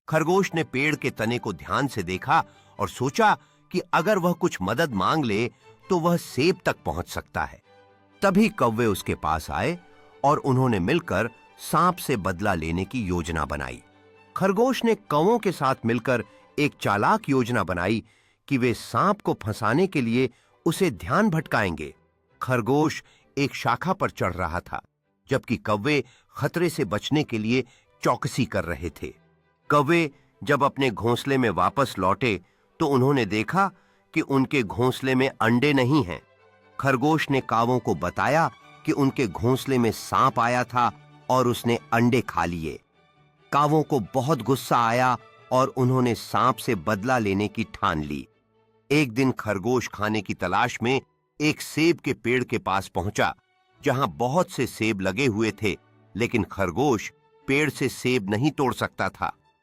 खरगोश ने पेड़ के तने को ध्यान से देखा और सोचा कि अगर वह कुछ मदद मांग ले तो वह सेब तक पहुंच सकता है। तभी कौवे उसके पास आए और उन्होंने मिलकर सांप से बदला लेने की योजना बनाई। खरगोश ने कौवों के साथ मिलकर एक चालाक योजना बनाई कि वे सांप को फंसाने के लिए उसे ध्यान भटकाएंगे। खरगोश एक शाखा पर चढ़ रहा था, जबकि कौवे खतरे से बचने के लिए चौकसी कर रहे थे। कौवे जब अपने घोंसले में वापस लौटे तो उन्होंने देखा कि उनके घोंसले में अंडे नहीं हैं। खरगोश ने कावों को बताया कि उनके घोंसले में सांप आया था और उसने अंडे खा लिए। कावों को बहुत गुस्सा आया और उन्होंने सांप से बदला लेने की ठान ली। एक दिन खरगोश खाने की तलाश में एक सेब के पेड़ के पास पहुंचा, जहां बहुत से सेब लगे हुए थे, लेकिन खरगोश पेड़ से सेब नहीं तोड़ सकता था।